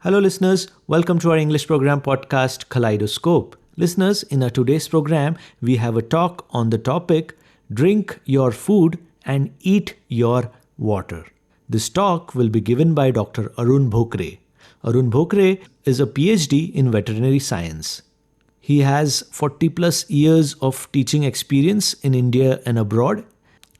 Hello, listeners. Welcome to our English program podcast, Kaleidoscope. Listeners, in our today's program, we have a talk on the topic Drink Your Food and Eat Your Water. This talk will be given by Dr. Arun Bhokre. Arun Bhokre is a PhD in veterinary science. He has 40 plus years of teaching experience in India and abroad.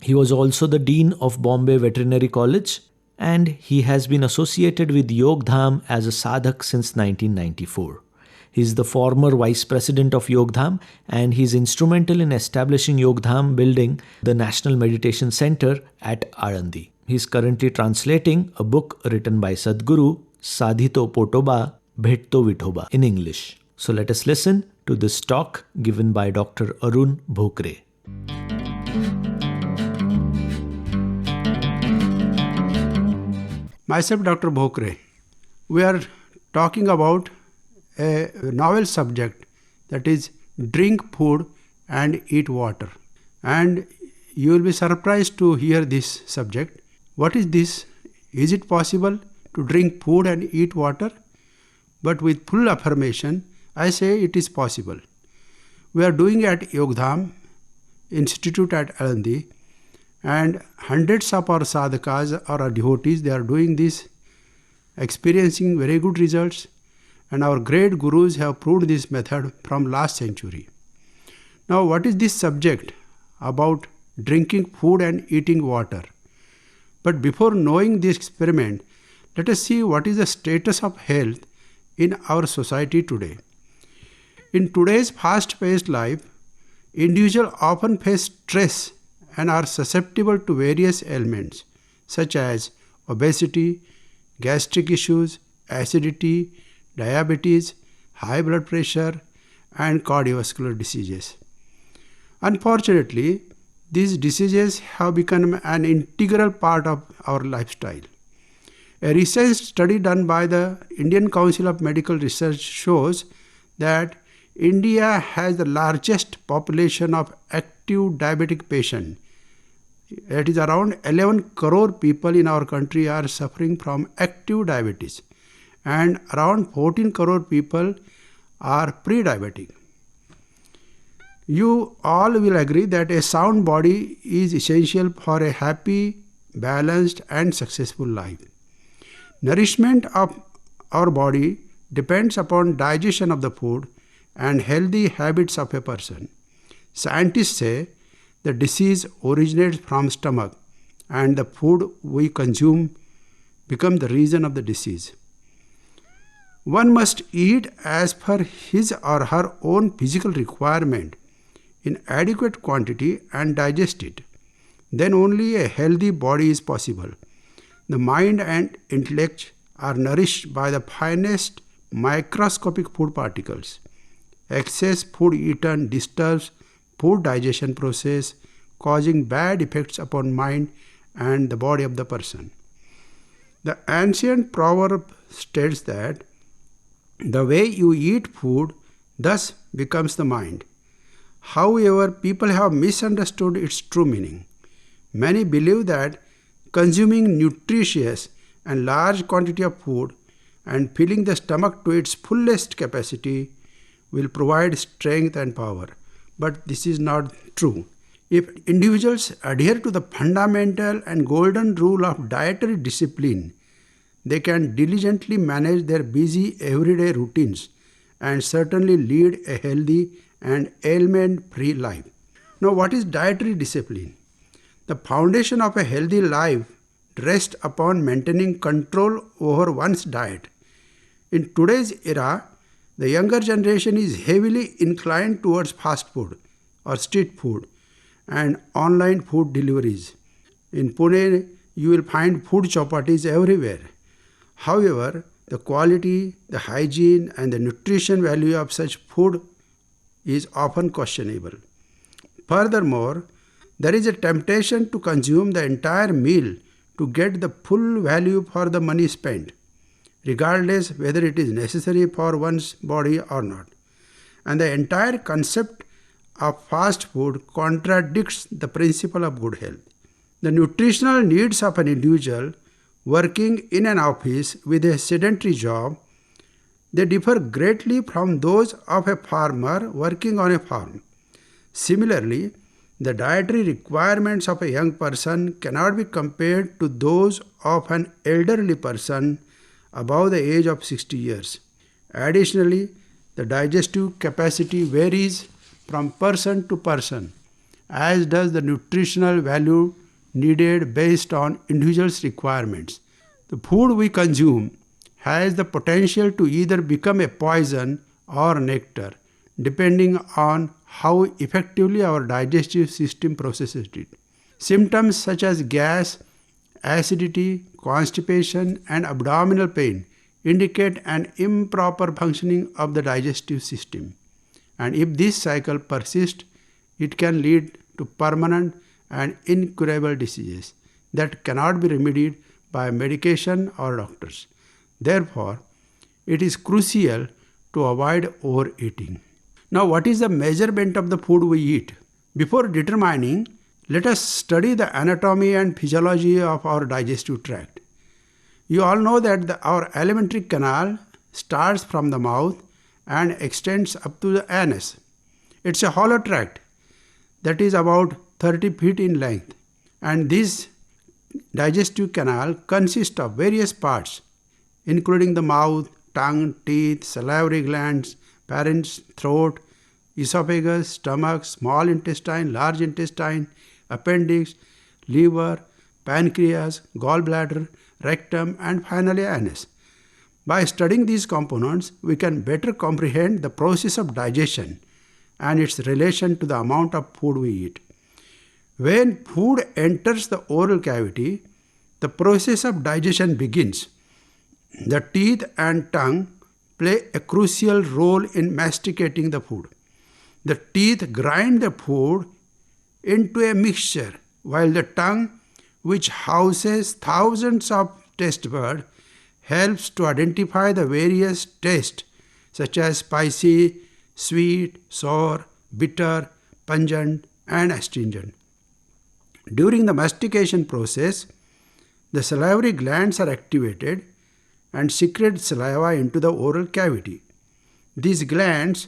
He was also the Dean of Bombay Veterinary College, and he has been associated with Yogdham as a sadhak since 1994. He is the former vice president of Yogdham, and he is instrumental in establishing Yogdham building the National Meditation Center at Alandi. He is currently translating a book written by Sadhguru, Sadhito Potoba, Bhetto Vithoba in English. So let us listen to this talk given by Dr. Arun Bhokre. Myself, Dr. Bhokre. We are talking about a novel subject, that is drink food and eat water. And you will be surprised to hear this subject. What is this? Is it possible to drink food and eat water? But with full affirmation, I say it is possible. We are doing at Yogdham Institute at Alandi, and hundreds of our sadhakas or our devotees, they are doing this, experiencing very good results, and our great gurus have proved this method from last century. Now, what is this subject about drinking food and eating water? But before knowing this experiment, let us see what is the status of health in our society today. In today's fast-paced life, individuals often face stress and are susceptible to various ailments such as obesity, gastric issues, acidity, diabetes, high blood pressure, and cardiovascular diseases. Unfortunately, these diseases have become an integral part of our lifestyle. A recent study done by the Indian Council of Medical Research shows that India has the largest population of active diabetic patients. That is, around 11 crore people in our country are suffering from active diabetes, and around 14 crore people are pre-diabetic. You all will agree that a sound body is essential for a happy, balanced, and successful life. Nourishment of our body depends upon digestion of the food and healthy habits of a person. Scientists say the disease originates from stomach, and the food we consume becomes the reason of the disease. One must eat as per his or her own physical requirement in adequate quantity and digest it. Then only a healthy body is possible. The mind and intellect are nourished by the finest microscopic food particles. Excess food eaten disturbs food digestion process, causing bad effects upon mind and the body of the person. The ancient proverb states that the way you eat food thus becomes the mind. However, people have misunderstood its true meaning. Many believe that consuming nutritious and large quantity of food and filling the stomach to its fullest capacity will provide strength and power. But this is not true. If individuals adhere to the fundamental and golden rule of dietary discipline, they can diligently manage their busy everyday routines and certainly lead a healthy and ailment-free life. Now, what is dietary discipline? The foundation of a healthy life rests upon maintaining control over one's diet. In today's era, the younger generation is heavily inclined towards fast food or street food and online food deliveries. In Pune, you will find food chaupatis everywhere. However, the quality, the hygiene, and the nutrition value of such food is often questionable. Furthermore, there is a temptation to consume the entire meal to get the full value for the money spent, regardless whether it is necessary for one's body or not. And the entire concept of fast food contradicts the principle of good health. The nutritional needs of an individual working in an office with a sedentary job They differ greatly from those of a farmer working on a farm. Similarly, the dietary requirements of a young person cannot be compared to those of an elderly person above the age of 60 years. Additionally, the digestive capacity varies from person to person, as does the nutritional value needed based on individuals' requirements. The food we consume has the potential to either become a poison or nectar, depending on how effectively our digestive system processes it. Symptoms such as gas, acidity, constipation, and abdominal pain indicate an improper functioning of the digestive system. And if this cycle persists, it can lead to permanent and incurable diseases that cannot be remedied by medication or doctors. Therefore, it is crucial to avoid overeating. Now, what is the measurement of the food we eat? Before determining, let us study the anatomy and physiology of our digestive tract. You all know that our alimentary canal starts from the mouth and extends up to the anus. It's a hollow tract that is about 30 feet in length, and this digestive canal consists of various parts, including the mouth, tongue, teeth, salivary glands, pharynx, throat, esophagus, stomach, small intestine, large intestine, appendix, liver, pancreas, gallbladder, rectum, and finally anus. By studying these components, we can better comprehend the process of digestion and its relation to the amount of food we eat. When food enters the oral cavity, the process of digestion begins. The teeth and tongue play a crucial role in masticating the food. The teeth grind the food into a mixture, while the tongue, which houses thousands of taste buds, helps to identify the various tastes such as spicy, sweet, sour, bitter, pungent, and astringent. During the mastication process, the salivary glands are activated and secrete saliva into the oral cavity. These glands,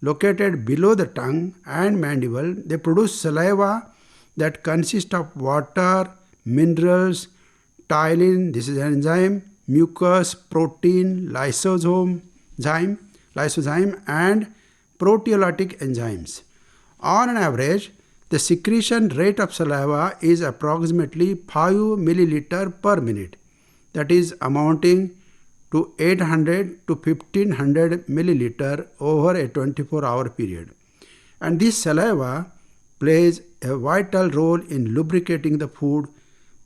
located below the tongue and mandible, they produce saliva that consists of water, minerals, ptyalin, this is an enzyme, mucus, protein, lysozyme, and proteolytic enzymes. On an average, the secretion rate of saliva is approximately 5 milliliter per minute, that is amounting to 800 to 1500 milliliter over a 24-hour period. And this saliva plays a vital role in lubricating the food,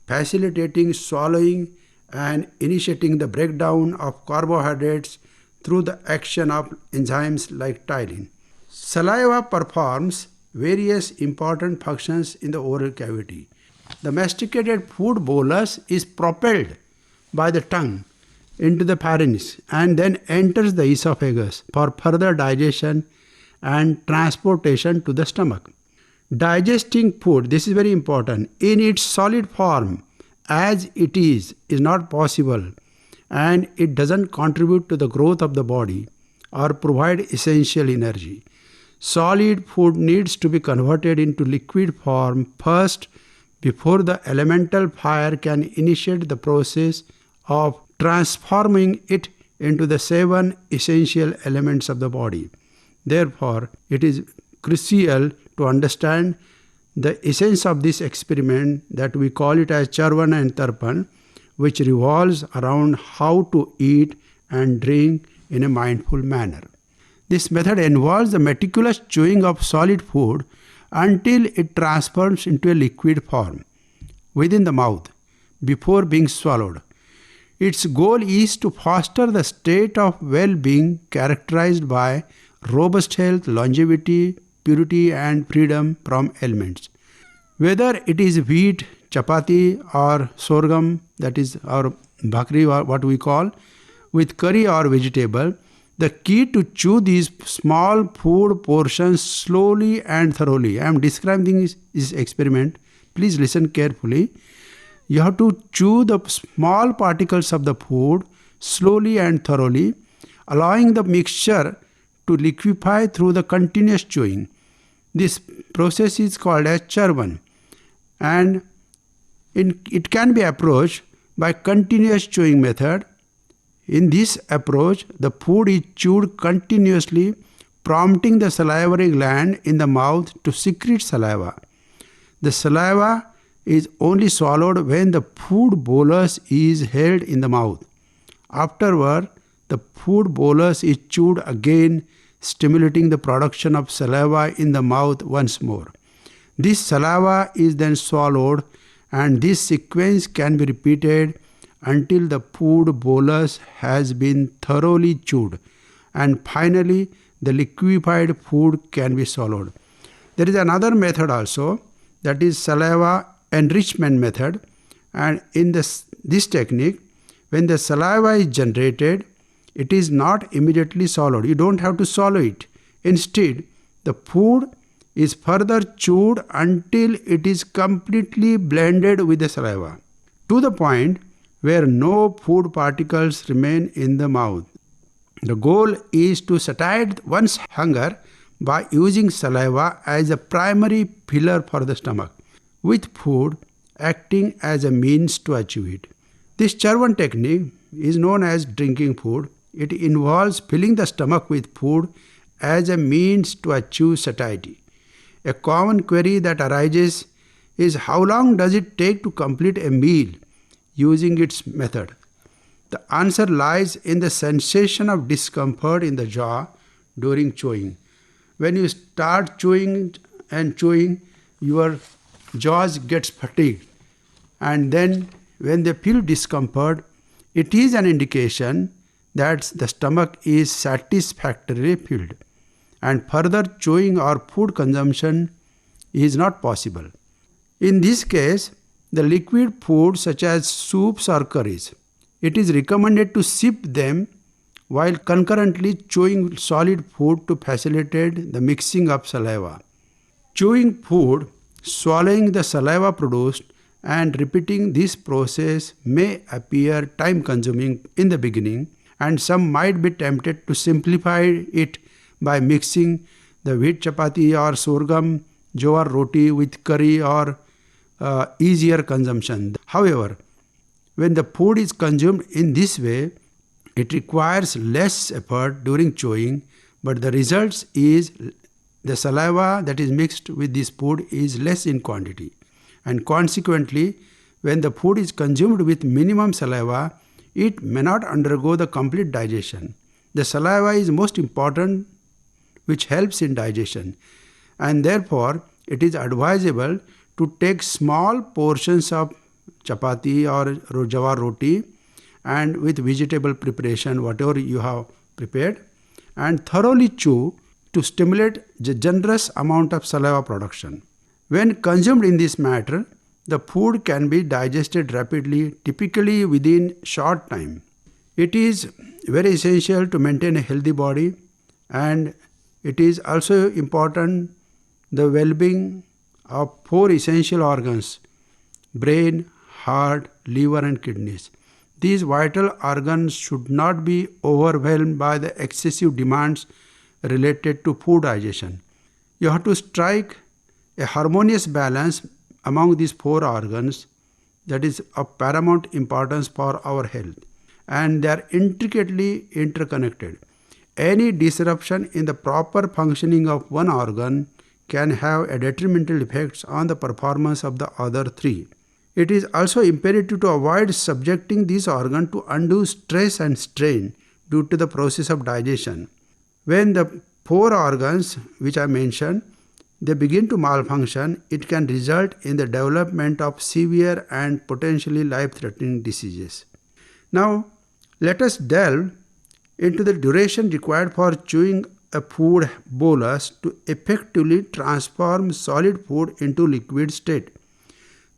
facilitating swallowing, and initiating the breakdown of carbohydrates through the action of enzymes like ptyalin. Saliva performs various important functions in the oral cavity. The masticated food bolus is propelled by the tongue into the pharynx and then enters the esophagus for further digestion and transportation to the stomach. Digesting food, this is very important, in its solid form as it is not possible, and it doesn't contribute to the growth of the body or provide essential energy. Solid food needs to be converted into liquid form first before the elemental fire can initiate the process of transforming it into the 7 essential elements of the body. Therefore, it is crucial to understand the essence of this experiment, that we call it as Charvan and Tarpan, which revolves around how to eat and drink in a mindful manner. This method involves the meticulous chewing of solid food until it transforms into a liquid form within the mouth before being swallowed. Its goal is to foster the state of well-being characterized by robust health, longevity, purity, and freedom from ailments. Whether it is wheat, chapati, or sorghum, that is our bhakri, or what we call, with curry or vegetable, the key to chew these small food portions slowly and thoroughly. I am describing this experiment. Please listen carefully. You have to chew the small particles of the food slowly and thoroughly allowing the mixture to liquefy through the continuous chewing. This process is called as charvan, and it can be approached by continuous chewing method. In this approach, the food is chewed continuously, prompting the salivary gland in the mouth to secrete saliva. The saliva is only swallowed when the food bolus is held in the mouth. Afterward, the food bolus is chewed again, stimulating the production of saliva in the mouth once more. This saliva is then swallowed, and this sequence can be repeated until the food bolus has been thoroughly chewed, and finally the liquefied food can be swallowed. There is another method also, that is saliva enrichment method, and in this technique, when the saliva is generated, it is not immediately swallowed. You don't have to swallow it. Instead, the food is further chewed until it is completely blended with the saliva, to the point where no food particles remain in the mouth. The goal is to satiate one's hunger by using saliva as a primary filler for the stomach, with food acting as a means to achieve it. This charvan technique is known as drinking food. It involves filling the stomach with food as a means to achieve satiety. A common query that arises is how long does it take to complete a meal using its method? The answer lies in the sensation of discomfort in the jaw during chewing. When you start chewing and chewing, your jaws gets fatigued, and then when they feel discomfort, it is an indication that the stomach is satisfactorily filled, and further chewing or food consumption is not possible. In this case, the liquid food such as soups or curries, it is recommended to sip them while concurrently chewing solid food to facilitate the mixing of saliva. Chewing food, swallowing the saliva produced, and repeating this process may appear time-consuming in the beginning, and some might be tempted to simplify it by mixing the wheat chapati or sorghum jowar roti with curry or easier consumption. However, when the food is consumed in this way, it requires less effort during chewing, but the result is the saliva that is mixed with this food is less in quantity, and consequently, when the food is consumed with minimum saliva, it may not undergo the complete digestion. The saliva is most important, which helps in digestion, and therefore it is advisable to take small portions of chapati or jawar roti and with vegetable preparation, whatever you have prepared, and thoroughly chew to stimulate the generous amount of saliva production. When consumed in this manner, the food can be digested rapidly, typically within short time. It is very essential to maintain a healthy body, and it is also important the well-being of 4 essential organs: brain, heart, liver and kidneys. These vital organs should not be overwhelmed by the excessive demands related to food digestion. You have to strike a harmonious balance among these 4 organs that is of paramount importance for our health, and they are intricately interconnected. Any disruption in the proper functioning of one organ can have a detrimental effects on the performance of the other 3. It is also imperative to avoid subjecting this organ to undue stress and strain due to the process of digestion. When the 4 organs which I mentioned, they begin to malfunction, it can result in the development of severe and potentially life-threatening diseases. Now, let us delve into the duration required for chewing a food bolus to effectively transform solid food into liquid state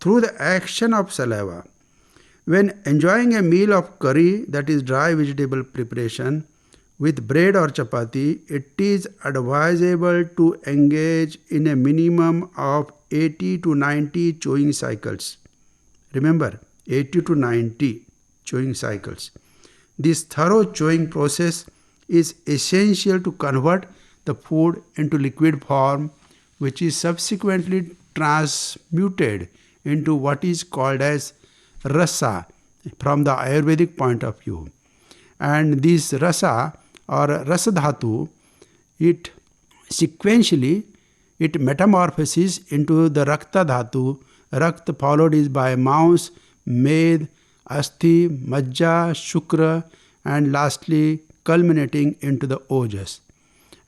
through the action of saliva. When enjoying a meal of curry, that is dry vegetable preparation, with bread or chapati, it is advisable to engage in a minimum of 80 to 90 chewing cycles. Remember, 80 to 90 chewing cycles. This thorough chewing process is essential to convert the food into liquid form, which is subsequently transmuted into what is called as rasa from the Ayurvedic point of view. And this rasa or rasadhatu, it sequentially it metamorphoses into the rakta dhatu, rakta followed is by mouse, med, asti, majja, shukra, and lastly culminating into the ojas.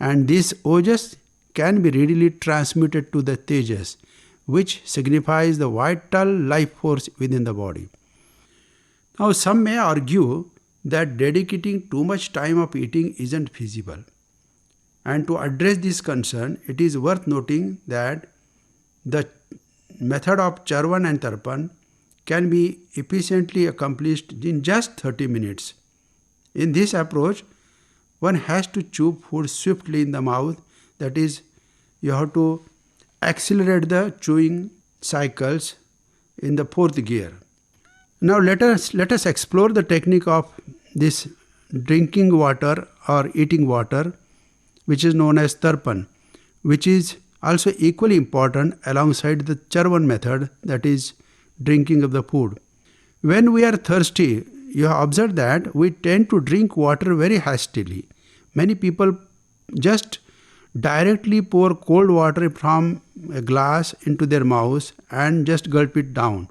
And this ojas can be readily transmuted to the tejas, which signifies the vital life force within the body. Now, some may argue that dedicating too much time of eating isn't feasible. And to address this concern, it is worth noting that the method of Charvan and Tarpan can be efficiently accomplished in just 30 minutes. In this approach, one has to chew food swiftly in the mouth, that is, you have to accelerate the chewing cycles in the fourth gear. Now let us explore the technique of this drinking water or eating water, which is known as Tarpan, which is also equally important alongside the Charvan method, that is drinking of the food. When we are thirsty, you have observed that we tend to drink water very hastily. Many people just directly pour cold water from a glass into their mouths and just gulp it down.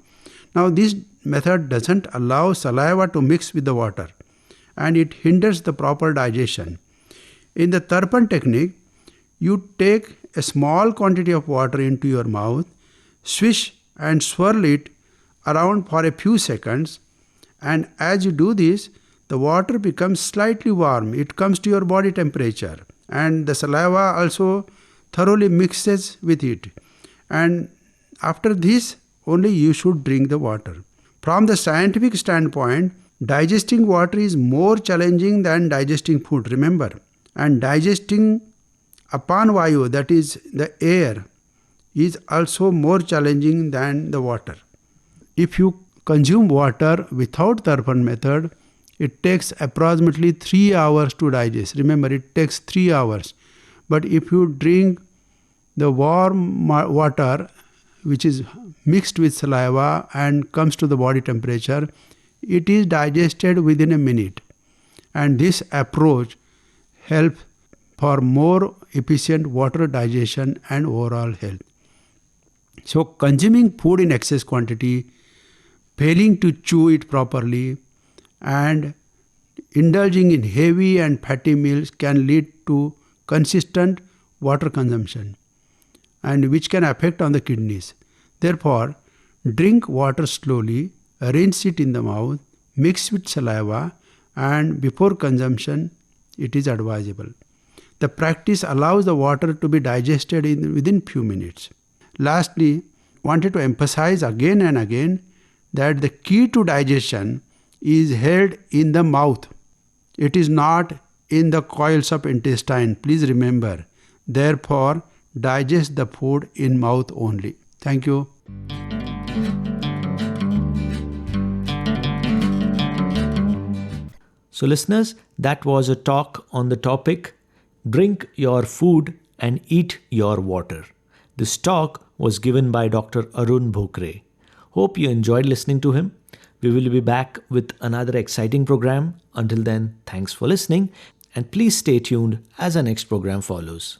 Now this method doesn't allow saliva to mix with the water and it hinders the proper digestion. In the Tarpan technique, you take a small quantity of water into your mouth, swish and swirl it around for a few seconds, and as you do this, the water becomes slightly warm. It comes to your body temperature and the saliva also thoroughly mixes with it. And after this, only you should drink the water. From the scientific standpoint, digesting water is more challenging than digesting food, remember. And digesting apan vayu, that is the air, is also more challenging than the water. If you consume water without Tarpan method, it takes approximately 3 hours to digest. Remember, it takes 3 hours. But if you drink the warm water, which is mixed with saliva and comes to the body temperature, it is digested within a minute. And this approach helps for more efficient water digestion and overall health. So consuming food in excess quantity, failing to chew it properly, and indulging in heavy and fatty meals can lead to consistent water consumption, and which can affect on the kidneys. Therefore, drink water slowly, rinse it in the mouth, mix with saliva, and before consumption it is advisable. The practice allows the water to be digested within few minutes. Lastly, wanted to emphasize again and again that the key to digestion is held in the mouth. It is not in the coils of intestine. Please remember. Therefore, digest the food in mouth only. Thank you. So listeners, that was a talk on the topic, drink your food and eat your water. This talk was given by Dr. Arun Bhokre. Hope you enjoyed listening to him. We will be back with another exciting program. Until then, thanks for listening and please stay tuned as our next program follows.